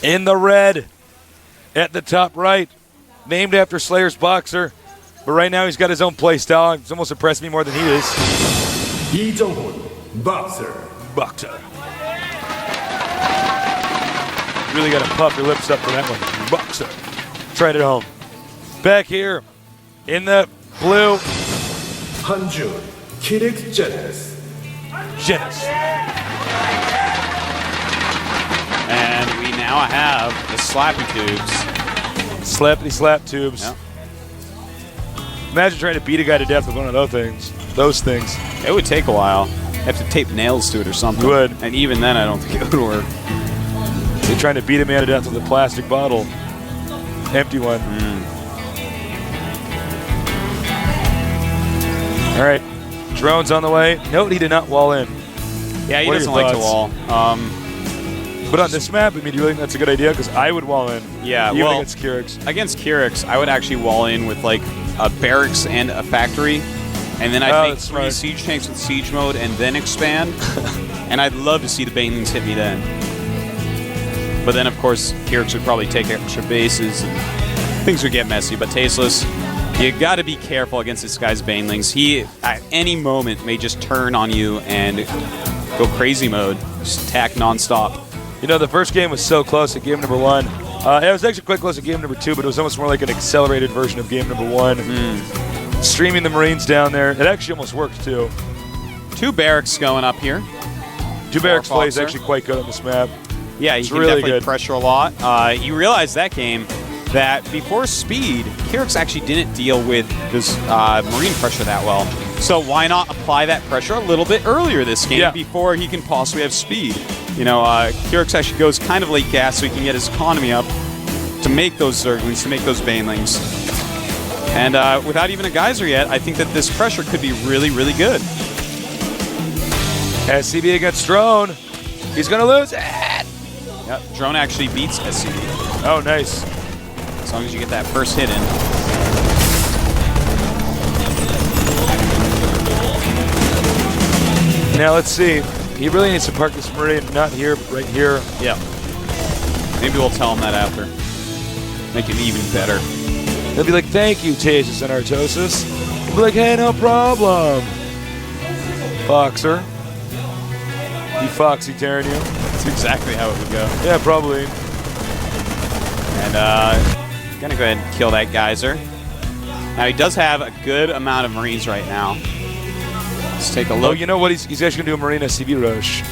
In the red, at the top right, named after Slayer's Boxer. But right now he's got his own play style. It's almost impressed me more than he is. Lee Jong-hoon, Boxer. Boxer. Really got to puff your lips up for that one. Boxer. Try it at home. Back here, in the blue. Hanjun, Kyrix Genesis. Genesis. And we now have the slappy tubes. Slappity slap tubes. Yep. Imagine trying to beat a guy to death with one of those things. Those things. It would take a while. You have to tape nails to it or something. You would. And even then, I don't think it would work. You're trying to beat a man to death with a plastic bottle. Empty one. All right. Drones on the way. Note he did not wall in. Yeah, he What are doesn't your like to thoughts? wall. But on this map, I mean, do you think that's a good idea? Because I would wall in. Yeah, even well, against Kyrix. Against Kyrix, I would actually wall in with like a barracks and a factory, and then I'd make that's 3 smart. siege tanks with siege mode and then expand. And I'd love to see the banelings hit me then. But then, of course, Kyrix would probably take extra bases and things would get messy. But Tasteless, you got to be careful against this guy's banelings. He, at any moment, may just turn on you and go crazy mode, just attack nonstop. You know, the first game was so close at game number 1. It was actually quite close at game number 2, but it was almost more like an accelerated version of game number 1. Streaming the Marines down there. It actually almost worked, too. 2 barracks going up here. 2 barracks play is Foxer. actually quite good on this map. Yeah, he It's can really definitely good. pressure a lot. You realized that game that before speed, Kyrix actually didn't deal with this Marine pressure that well. So why not apply that pressure a little bit earlier this game before he can possibly have speed? You know, Kyrix actually goes kind of late gas so he can get his economy up to make those Zerglings, to make those banelings. And without even a geyser yet, I think that this pressure could be really, really good. SCB against Drone. He's going to lose it. Yep, Drone actually beats SCB. Oh, nice. As long as you get that first hit in. Now, let's see. He really needs to park this Marine, not here, but right here. Yeah. Maybe we'll tell him that after. Make it even better. He'll be like, thank you, Tasis and Artosis. He'll be like, hey, no problem. Foxer. He Foxy Terran you. That's exactly how it would go. Yeah, probably. And gonna go ahead and kill that geyser. Now he does have a good amount of Marines right now. Let's take a look. Oh, you know what? He's actually going to do a Marine SCV rush.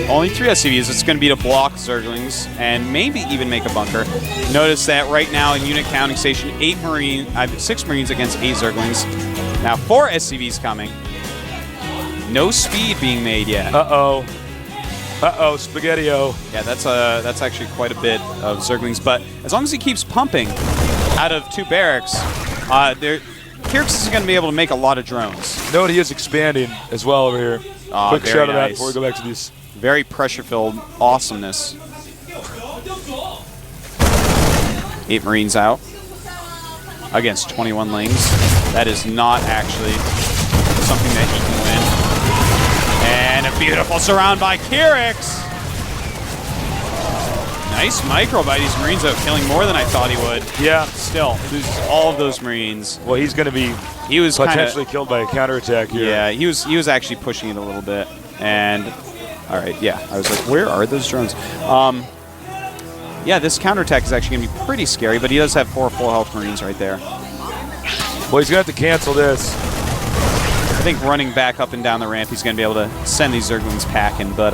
Only 3 SCVs. It's going to be to block Zerglings and maybe even make a bunker. Notice that right now in unit counting station, 6 Marines against 8 Zerglings. Now 4 SCVs coming. No speed being made yet. Uh-oh. Uh-oh, Spaghetti-O. Yeah, that's actually quite a bit of Zerglings. But as long as he keeps pumping out of 2 barracks, Kyrix is going to be able to make a lot of drones. No, he is expanding as well over here. Quick very shot of that nice. before we go back to these. Very pressure-filled awesomeness. 8 Marines out against 21 Lings. That is not actually something that he can win. And a beautiful surround by Kyrix. Nice micro by these Marines out, killing more than I thought he would. Yeah. Still, loses all of those Marines. Well, he's going to be potentially killed by a counterattack here. Yeah, he was actually pushing it a little bit. And, all right, yeah. I was like, where are those drones? Yeah, this counterattack is actually going to be pretty scary, but he does have 4 full health Marines right there. Well, he's going to have to cancel this. I think running back up and down the ramp, he's going to be able to send these Zerglings packing, but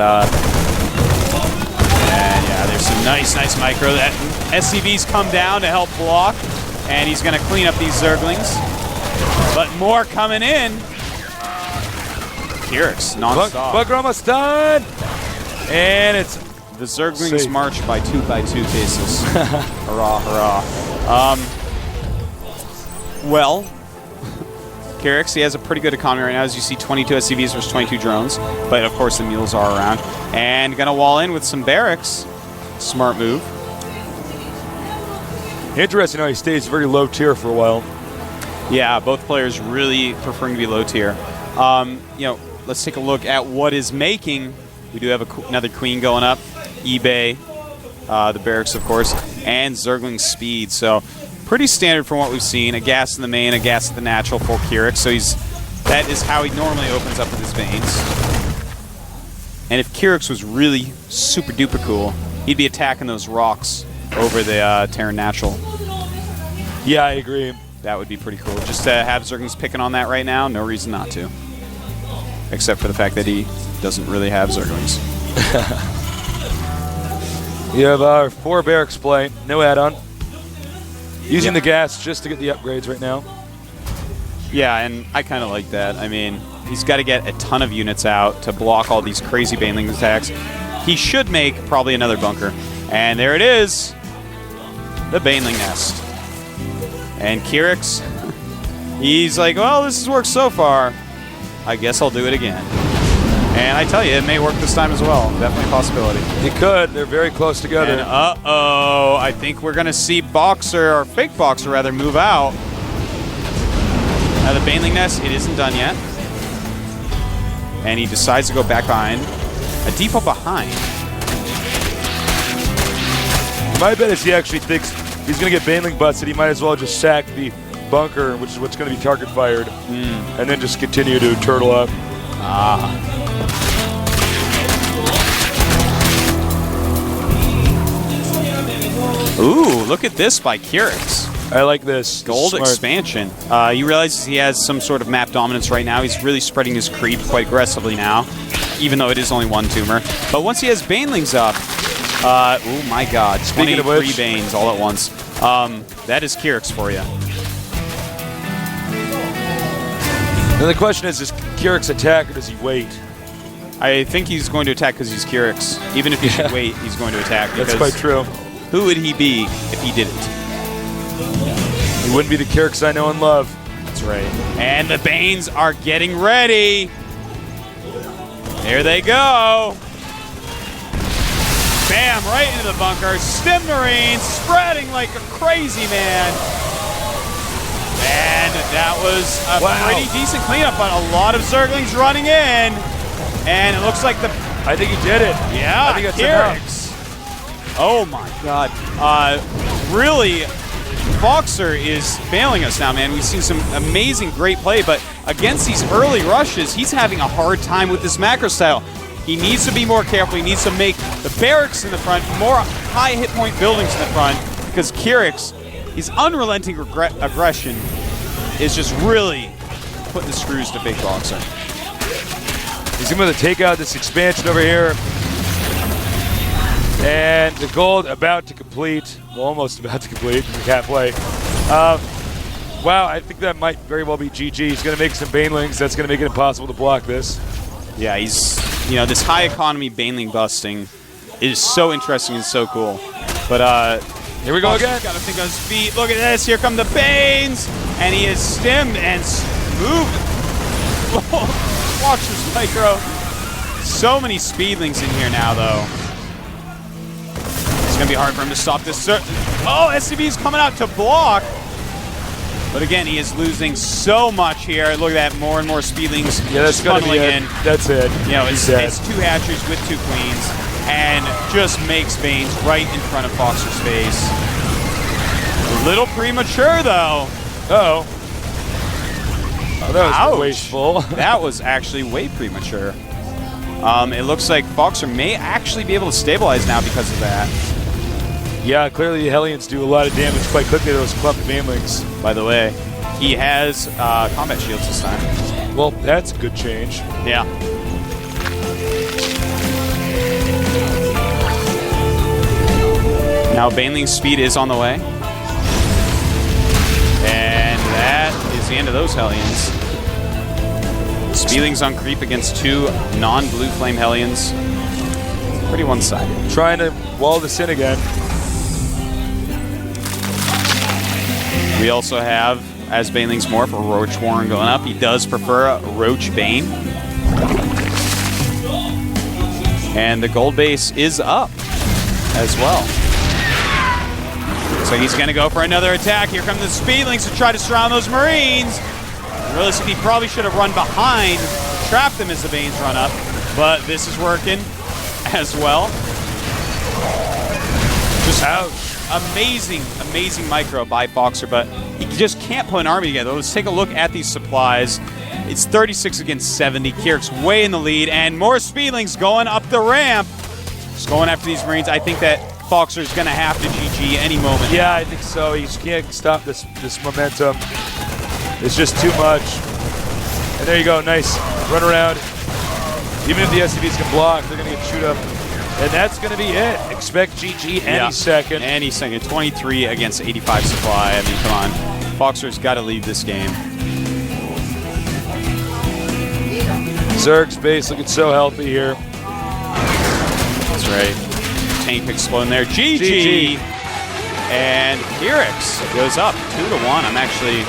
and yeah, there's some nice micro. That SCVs come down to help block, and he's going to clean up these Zerglings. But more coming in. Kyrix, non-stop. Bunker almost done. And it's the Zerglings safe. march by 2 cases. Hurrah, hurrah. Well, Kyrix, he has a pretty good economy right now. As you see, 22 SCVs versus 22 drones. But, of course, the mules are around. And going to wall in with some barracks. Smart move. interesting how he stays very low tier for a while. Yeah, both players really preferring to be low tier. You know, let's take a look at what is making. We do have another queen going up. eBay. the barracks, of course, and Zergling speed. So pretty standard from what we've seen. A gas in the main, a gas at the natural for Kyrix. So that is how he normally opens up with his veins. And if Kyrix was really super duper cool, he'd be attacking those rocks over the Terran natural. Yeah, I agree. That would be pretty cool. Just to have Zerglings picking on that right now, no reason not to. Except for the fact that he doesn't really have Zerglings. You have our 4 barracks play, no add-on. Using the gas just to get the upgrades right now. Yeah, and I kind of like that. I mean, he's got to get a ton of units out to block all these crazy baneling attacks. He should make probably another bunker. And there it is. The baneling nest. And Kyrix, he's like, well, this has worked so far. I guess I'll do it again. And I tell you, it may work this time as well. Definitely a possibility. It could. They're very close together. And uh-oh, I think we're going to see Boxer, or Fake Boxer rather, move out. Now the baneling nest, it isn't done yet. And he decides to go back behind. A depot behind. My bet is he actually thinks he's going to get baneling busted. He might as well just sack the bunker, which is what's going to be target fired, and then just continue to turtle up. Ooh, look at this by Kyrix. I like this. Gold Smart. expansion. He realizes he has some sort of map dominance right now. He's really spreading his creep quite aggressively now, even though it is only 1 tumor. But once he has banelings up, oh my god, Speaking of 23 which, banes all at once. That is Kyrix for you. Now the question is Kyrix attack or does he wait? I think he's going to attack because he's Kyrix. Even if he should wait, he's going to attack. That's quite true. Who would he be if he didn't? He wouldn't be the Kyrix I know and love. That's right. And the Banes are getting ready. There they go. Bam, right into the bunker. Stim Marines spreading like a crazy man. And that was a pretty decent cleanup on a lot of Zerglings running in. And it looks like the... I think he did it. Yeah, I think that's Kyrix. Oh my god. Really, Boxer is failing us now, man. We've seen some amazing, great play, but against these early rushes, he's having a hard time with this macro style. He needs to be more careful. He needs to make the barracks in the front, more high hit point buildings in the front, because Kyrix, his unrelenting aggression is just really putting the screws to Fake Boxer. He's going to take out this expansion over here. And the gold about to complete. Well, almost about to complete. Halfway. Wow, I think that might very well be GG. He's going to make some banelings. That's going to make it impossible to block this. Yeah, he's, you know, this high economy baneling busting is so interesting and so cool. But, here we go again. Got to think on his feet. Look at this. Here come the Banes. And he is stemmed and moved. Watch this micro. So many speedlings in here now, though. It's going to be hard for him to stop this. Oh, SCV is coming out to block. But again, he is losing so much here. Look at that. More and more speedlings that's funneling in. That's it. You know, it's 2 hatcheries with 2 queens. And just makes Banes right in front of Boxer's face. A little premature, though. Uh-oh. Oh, that was wasteful. That was actually way premature. It looks like Boxer may actually be able to stabilize now because of that. Yeah, clearly the Hellions do a lot of damage quite quickly to those clumped banelings. By the way, he has combat shields this time. Well, that's a good change. Yeah. Now baneling's speed is on the way. And that is the end of those Hellions. Speedlings on creep against 2 non-blue flame Hellions. Pretty one-sided. Trying to wall this in again. We also have, as Banelings morph, a Roach Warren going up. He does prefer a Roach Bane. And the gold base is up as well. So he's going to go for another attack. Here come the Speedlings to try to surround those Marines. Realistically, he probably should have run behind, trapped them as the Banes run up. But this is working as well. Just amazing, amazing micro by Foxer, but he just can't put an army together. Let's take a look at these supplies. It's 36 against 70. Kyrix way in the lead, and more Speedlings going up the ramp. Just going after these Marines. I think that Foxer is going to have to GG any moment. Yeah, I think so. You just can't stop this momentum. It's just too much. And there you go, nice run around. Even if the SCVs can block, they're going to get chewed up. And that's going to be it. Expect GG any second. Any second. 23 against 85 supply. I mean, come on. Foxer's got to lead this game. Zerg's base looking so healthy here. That's right. Tank exploding there. GG. And Kyrix goes up 2-1. I'm actually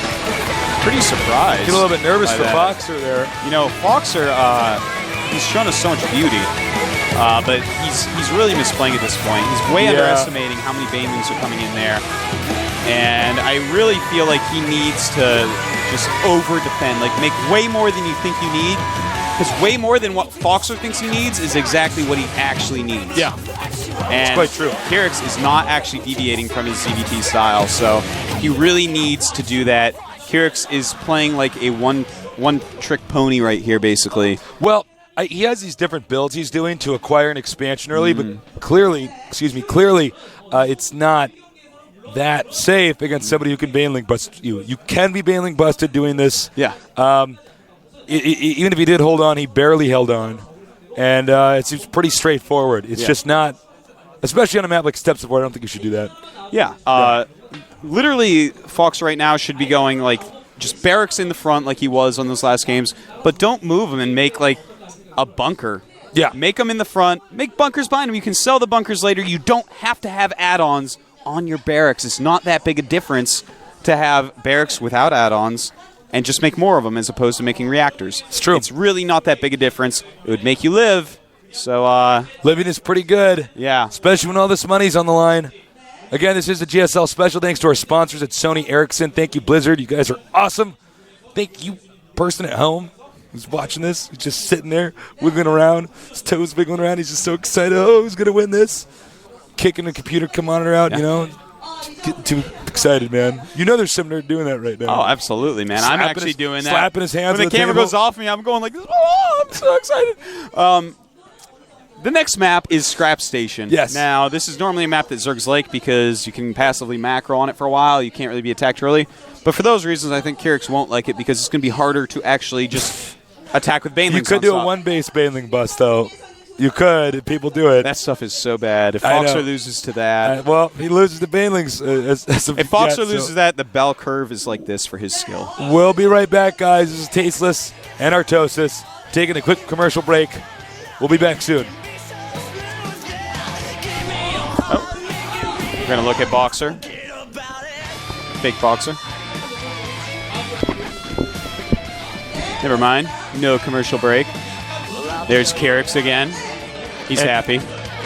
pretty surprised. Get a little bit nervous for Foxer there. You know, Foxer, he's shown us so much beauty. But he's really misplaying at this point. He's way underestimating how many banelings are coming in there. And I really feel like he needs to just over-defend, like make way more than you think you need. Because way more than what Foxer thinks he needs is exactly what he actually needs. Yeah, and it's quite true. Kyrix is not actually deviating from his ZVT style, so he really needs to do that. Kyrix is playing like a one-trick pony right here, basically. Well, he has these different builds he's doing to acquire an expansion early, but clearly, it's not that safe against somebody who can baneling bust you. You can be baneling busted doing this. Yeah. Even if he did hold on, he barely held on. And it seems pretty straightforward. It's just not, especially on a map like Steps of War, I don't think you should do that. Yeah. Literally, Fox right now should be going like just barracks in the front like he was on those last games, but don't move him and make like a bunker. Yeah. Make them in the front. Make bunkers behind him. You can sell the bunkers later. You don't have to have add-ons on your barracks. It's not that big a difference to have barracks without add-ons and just make more of them as opposed to making reactors. It's true. It's really not that big a difference. It would make you live. So, living is pretty good. Yeah. Especially when all this money's on the line. Again, this is the GSL special. Thanks to our sponsors at Sony, Ericsson. Thank you, Blizzard. You guys are awesome. Thank you, person at home who's watching this. He's just sitting there, wiggling around. His toes wiggling around. He's just so excited. Oh, who's going to win this? Kicking the computer monitor out, you know. Getting too excited, man. You know there's some nerd doing that right now. Oh, absolutely, man. I'm actually doing that. Slapping his hands when on the camera table. goes off me, I'm going like, oh, I'm so excited. The next map is Scrap Station. Yes. Now, this is normally a map that Zergs like because you can passively macro on it for a while. You can't really be attacked early. But for those reasons, I think Kyrix won't like it because it's going to be harder to actually just attack with banelings. You could do a one-base baneling bust, though. You could. People do it. That stuff is so bad. If Foxer loses to that. Well, he loses to banelings. If Foxer loses that, the bell curve is like this for his skill. We'll be right back, guys. This is Tasteless and Artosis. Taking a quick commercial break. We'll be back soon. We're going to look at Boxer. Fake Boxer. Never mind. No commercial break. There's Kyrix again. He's happy.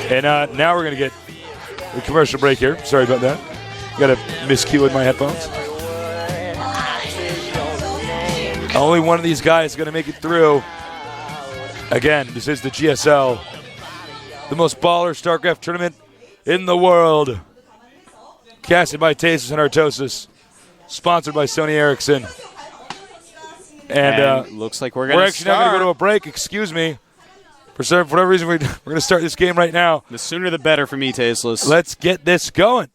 And now we're going to get a commercial break here. Sorry about that. Got a miscue in my headphones. Only one of these guys is going to make it through. Again, this is the GSL, the most baller StarCraft tournament in the world. Casted by Tasteless and Artosis. Sponsored by Sony Ericsson. And looks like we're actually not going to go to a break. Excuse me. For whatever reason, we're going to start this game right now. The sooner the better for me, Tasteless. Let's get this going.